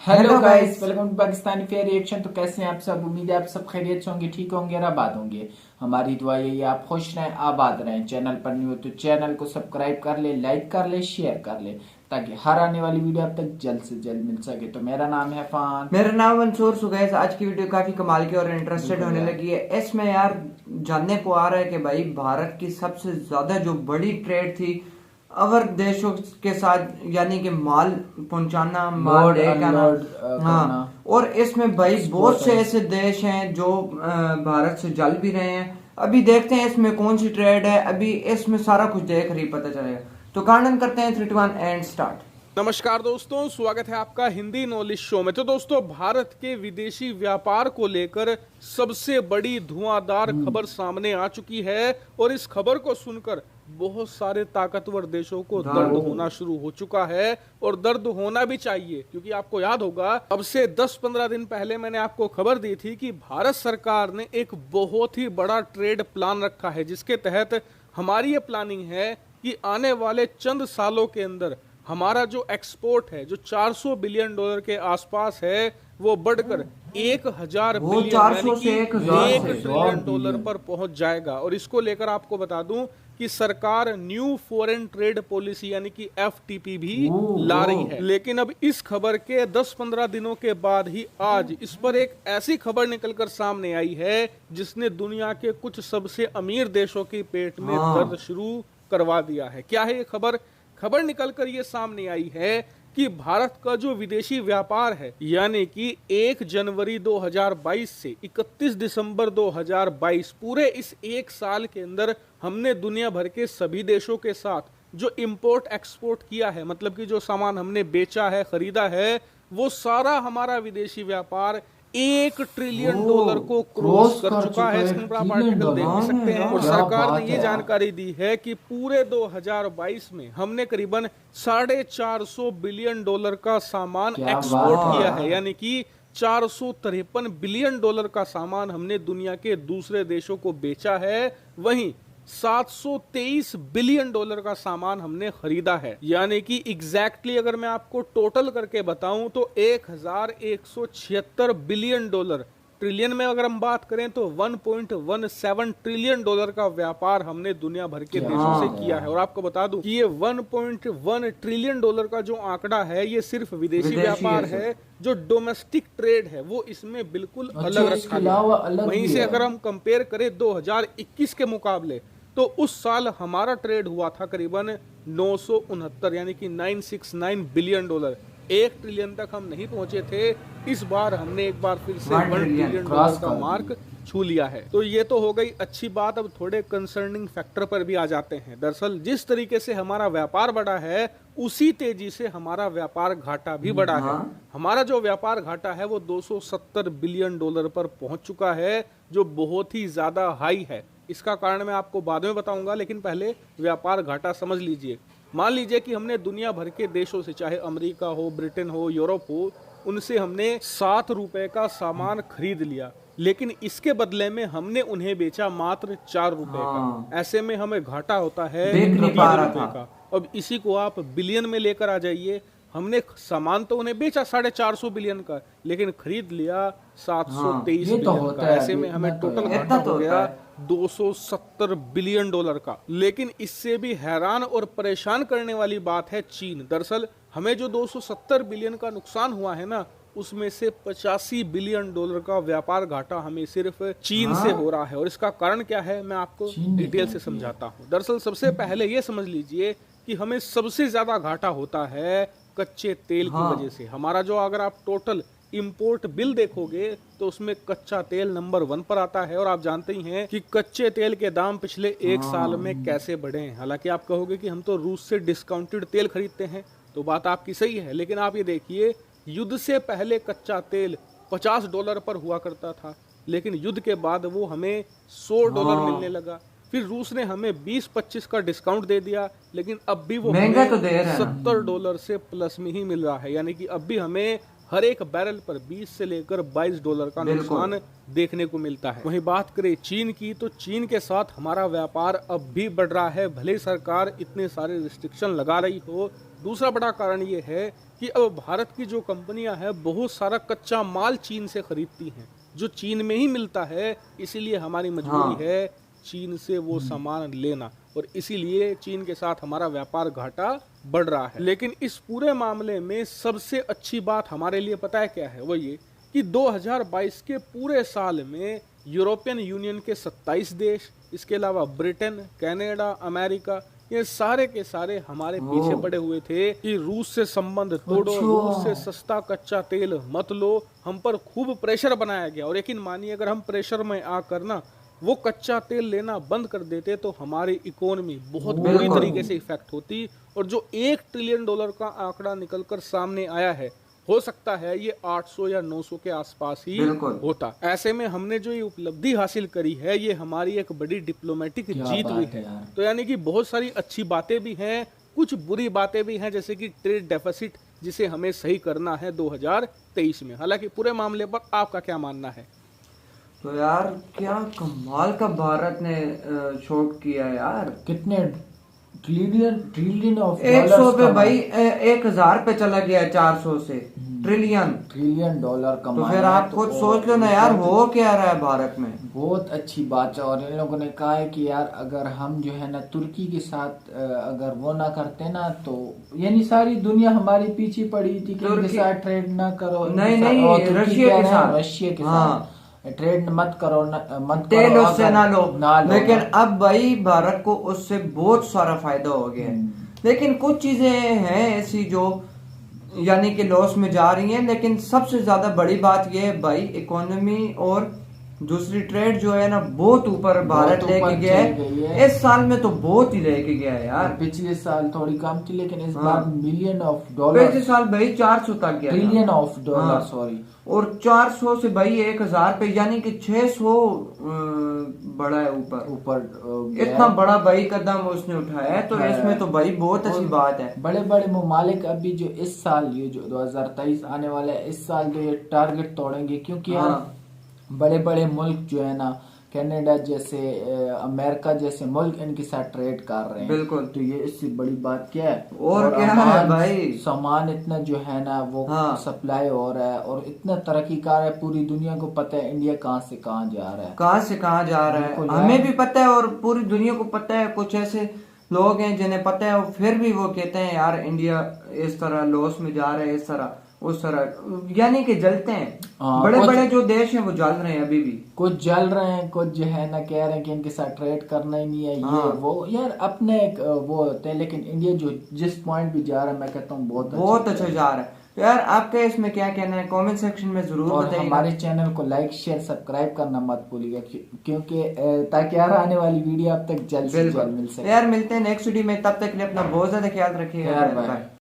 Hello guys, welcome to Pakistani fair reaction. तो कैसे हैं आप सब? उम्मीद है आप सब खैरियत से होंगे, ठीक होंगे और आबाद होंगे। हमारी दुआ यही है आप खुश रहें, आबाद रहें। चैनल पर न्यू हो तो चैनल को सब्सक्राइब कर ले, लाइक कर ले, शेयर कर ले, ताकि हर आने वाली वीडियो आप तक जल्द से जल्द मिल सके। तो मेरा नाम है फान। मेरा नाम मंसूर। सुगैस, आज की वीडियो काफी कमाल की और इंटरेस्टेड बिल्कुल होने यार। लगी है। इसमें यार जानने को आ रहा है कि भाई भारत की सबसे ज्यादा जो बड़ी ट्रेड थी अवर देशों के साथ, यानी कि माल पहुंचाना, माल लोड लेके आना। अनलोड करना। हाँ, और इसमें भाई बहुत से एक्सपोर्ट। ऐसे देश हैं जो भारत से जल भी रहे हैं। अभी देखते हैं इसमें कौन सी ट्रेड है, अभी इसमें सारा कुछ देख रही पता चलेगा। तो गार्डन करते हैं 3 2 1 एंड स्टार्ट। नमस्कार दोस्तों, स्वागत है आपका हिंदी नॉलेज शो में। तो दोस्तों, भारत के विदेशी व्यापार को लेकर सबसे बड़ी धुआंधार खबर सामने आ चुकी है और इस खबर को सुनकर बहुत सारे ताकतवर देशों को दर्द होना शुरू हो चुका है और दर्द होना भी चाहिए, क्योंकि आपको याद होगा अब से 10-15 दिन पहले मैंने आपको खबर दी थी कि भारत सरकार ने एक बहुत ही बड़ा ट्रेड प्लान रखा है, जिसके तहत हमारी ये प्लानिंग है कि आने वाले चंद सालों के अंदर हमारा जो एक्सपोर्ट है, जो 400 बिलियन डॉलर के आसपास है, वो बढ़कर 1000 वो बिलियन 400 से 1000 1 से ट्रिलियन डॉलर पर पहुंच जाएगा। और इसको लेकर आपको बता दूं कि सरकार न्यू फॉरेन ट्रेड पॉलिसी यानी कि एफटीपी भी ला रही है। लेकिन अब इस खबर के 10-15 दिनों के बाद ही आज इस पर एक ऐसी खबर निकलकर सामने आई है जिसने दुनिया के कुछ सबसे अमीर देशों के पेट में दर्द शुरू करवा दिया है। क्या है ये खबर? खबर निकलकर ये सामने आई है कि भारत का जो विदेशी व्यापार है, यानी कि 1 जनवरी 2022 से 31 दिसंबर 2022, पूरे इस एक साल के अंदर हमने दुनिया भर के सभी देशों के साथ जो इंपोर्ट एक्सपोर्ट किया है, मतलब कि जो सामान हमने बेचा है, खरीदा है, वो सारा हमारा विदेशी व्यापार 1 ट्रिलियन डॉलर को क्रॉस कर चुका है। स्क्रीन पर आप आर्टिकल देख भी सकते हैं। और सरकार ने ये जानकारी दी है कि पूरे 2022 में हमने करीबन 450 बिलियन डॉलर का सामान एक्सपोर्ट किया है, यानी कि 453 बिलियन डॉलर का सामान हमने दुनिया के दूसरे देशों को बेचा है। वहीं 723 बिलियन डॉलर का सामान हमने खरीदा है, यानी कि एग्जैक्टली अगर मैं आपको टोटल करके बताऊं तो 1176 बिलियन डॉलर, ट्रिलियन में अगर हम बात करें तो 1.17 ट्रिलियन डॉलर का व्यापार हमने दुनिया भर के देशों से किया है। और आपको बता दूं कि ये 1.1 ट्रिलियन डॉलर का जो आंकड़ा है, ये सिर्फ विदेशी व्यापार है। जो डोमेस्टिक ट्रेड है वो इसमें बिल्कुल अलग रखा गया है। वहीं से अगर हम कंपेयर करें 2021 के मुकाबले, तो उस साल हमारा ट्रेड हुआ था करीबन 969, यानी कि 969 बिलियन डॉलर। 1 ट्रिलियन तक हम नहीं पहुंचे थे। इस बार हमने एक बार फिर से 1 ट्रिलियन डॉलर का मार्क छू लिया है। तो ये तो हो गई अच्छी बात। अब थोड़े कंसर्निंग फैक्टर पर भी आ जाते हैं। दरअसल जिस तरीके से हमारा व्यापार बढ़ा है, उसी तेजी से हमारा व्यापार घाटा भी बढ़ा है। हमारा जो व्यापार घाटा है वो 270 बिलियन डॉलर पर पहुंच चुका है, जो बहुत ही ज्यादा हाई है। इसका कारण मैं आपको बाद में बताऊंगा, लेकिन पहले व्यापार घाटा समझ लीजिए। मान लीजिए कि हमने दुनिया भर के देशों से, चाहे अमेरिका हो, ब्रिटेन हो, यूरोप हो, उनसे हमने 7 रुपए का सामान खरीद लिया, लेकिन इसके बदले में हमने उन्हें बेचा मात्र 4 रुपए का। ऐसे में हमें घाटा होता है 3 रुपए का। अब इसी को आप बिलियन में लेकर आ जाइए। हमने सामान तो उन्हें बेचा 450 बिलियन का, लेकिन खरीद लिया 723 बिलियन का। ऐसे में हमें टोटल घाटा हो गया 270 बिलियन डॉलर का। लेकिन इससे भी हैरान और परेशान करने वाली बात है चीन। दरअसल हमें जो 270 बिलियन का नुकसान हुआ है ना, उसमें से 85 बिलियन डॉलर का व्यापार घाटा हमें सिर्फ चीन से हो रहा है। और इसका कारण क्या है, मैं आपको डिटेल से समझाता हूँ। दरअसल सबसे पहले ये समझ लीजिए कि हमें सबसे ज्यादा घाटा होता है कच्चे तेल की वजह से। हमारा जो, अगर आप टोटल इंपोर्ट बिल देखोगे तो उसमें कच्चा तेल नंबर 1 पर आता है। और आप जानते ही हैं कि कच्चे तेल के दाम पिछले एक साल में कैसे बढ़े हैं। हालांकि आप कहोगे कि हम तो रूस से डिस्काउंटेड तेल खरीदते हैं, तो बात आपकी सही है, लेकिन आप ये देखिए, युद्ध से पहले कच्चा तेल $50 पर हुआ करता था, लेकिन युद्ध के बाद वो हमें $100 मिलने लगा। फिर रूस ने हमें 20-25 का डिस्काउंट दे दिया, लेकिन अब भी वो हमें $70 से प्लस में ही मिल रहा है, यानी कि अब भी हमें हर एक बैरल पर 20 से लेकर $22 का नुकसान देखने को मिलता है। वहीं बात करें चीन की, तो चीन के साथ हमारा व्यापार अब भी बढ़ रहा है, भले ही सरकार इतने सारे रिस्ट्रिक्शन लगा रही हो। दूसरा बड़ा कारण ये है कि अब भारत की जो कंपनियां हैं बहुत सारा कच्चा माल चीन से खरीदती हैं, जो चीन में ही मिलता है, इसीलिए हमारी मजबूरी है चीन से वो सामान लेना, और इसीलिए चीन के साथ हमारा व्यापार घाटा बढ़ रहा है। लेकिन इस पूरे मामले में सबसे अच्छी बात हमारे लिए पता है क्या है, वो ये कि 2022 के पूरे साल में यूरोपियन यूनियन के 27 देश, इसके अलावा ब्रिटेन, कनाडा, अमेरिका, ये सारे के सारे हमारे पीछे पड़े हुए थे कि रूस से संबंध तोड़ो, रूस से सस्ता कच्चा तेल मत लो। हम पर खूब प्रेशर बनाया गया, और यकीन मानिए अगर हम प्रेशर में आकर ना वो कच्चा तेल लेना बंद कर देते तो हमारी इकोनॉमी बहुत बुरी तरीके से इफेक्ट होती, और जो $1 ट्रिलियन का आंकड़ा निकलकर सामने आया है, हो सकता है ये 800 या 900 के आसपास ही होता। ऐसे में हमने जो ये उपलब्धि हासिल करी है, ये हमारी एक बड़ी डिप्लोमेटिक जीत हुई है। तो यानी कि बहुत सारी अच्छी बातें भी हैं, कुछ बुरी बातें भी हैं, जैसे कि ट्रेड डेफिसिट, जिसे हमें सही करना है 2023 में। हालांकि पूरे मामले पर आपका क्या मानना है? तो यार क्या कमाल का भारत ने शॉट किया यार, कितने ट्रिलियन ऑफ 100 पे भाई 1000 पे चला गया, 400 से ट्रिलियन डॉलर तो फिर आप खुद सोच लो ना यार, हो क्या रहा है भारत में। बहुत अच्छी बात है। और इन लोगों ने कहा है कि यार अगर हम जो है ना तुर्की के साथ अगर वो ना करते ना, तो यानी सारी दुनिया हमारी पीछे पड़ी थी कि इनके साथ ट्रेड ना करो। नहीं रशिया के साथ ट्रेड मत करो, तेल उससे ना लो। लेकिन अब भाई भारत को उससे बहुत सारा फायदा हो गया है। लेकिन कुछ चीजें हैं ऐसी जो यानी कि लॉस में जा रही हैं, लेकिन सबसे ज्यादा बड़ी बात यह है भाई, इकोनॉमी और दूसरी ट्रेड जो है ना बहुत ऊपर भारत लेके गया है। इस साल में तो बहुत ही लेके गया है यार। पिछले साल थोड़ी कम थी, लेकिन इस बार $मिलियन पिछले साल भाई 400 तक गया, $ट्रिलियन सॉरी, और 400 से भाई 1000 पे, यानी कि 600 बड़ा है ऊपर इतना बड़ा भाई कदम उसने उठाया है। तो इसमें तो भाई बहुत अच्छी बात है। बड़े बड़े ममालिक अभी जो इस साल ये जो 2023 आने वाला है, इस साल जो ये टारगेट तोड़ेंगे, क्योंकि बड़े बड़े मुल्क जो है ना, कनाडा जैसे, अमेरिका जैसे मुल्क इनके साथ ट्रेड कर रहे हैं। बिल्कुल। तो ये इससे बड़ी बात क्या है? और क्या है भाई, सामान इतना जो है ना वो सप्लाई हो रहा है, और इतना तरक्की कर रहा है, पूरी दुनिया को पता है इंडिया कहाँ से कहाँ जा रहा है, कहाँ से कहाँ जा रहा है। हमें भी पता है और पूरी दुनिया को पता है। कुछ ऐसे लोग हैं जिन्हें पता है और फिर भी वो कहते हैं यार इंडिया इस तरह लॉस में जा रहा है, इस तरह उस तरह, यानी कि जलते हैं। बड़े बड़े जो देश हैं वो जल रहे हैं, अभी भी कुछ जल रहे हैं, कुछ जो है ना कह रहे हैं कि इनके साथ ट्रेड करना ही नहीं है। ये वो यार अपने एक वो होते हैं, लेकिन इंडिया जो जिस पॉइंट भी जा रहा है, मैं कहता हूँ बहुत अच्छा जा रहा है। तो यार आपका इसमें क्या कहना है, कमेंट सेक्शन में जरूर बताइए। हमारे चैनल को लाइक शेयर सब्सक्राइब करना मत भूलिएगा, क्योंकि ताकि यार आने वाली वीडियो आप तक जल्द से जल्द मिल सके। यार मिलते हैं नेक्स्ट वीडियो में, तब तक के लिए अपना बहुत ज्यादा ख्याल रखिएगा।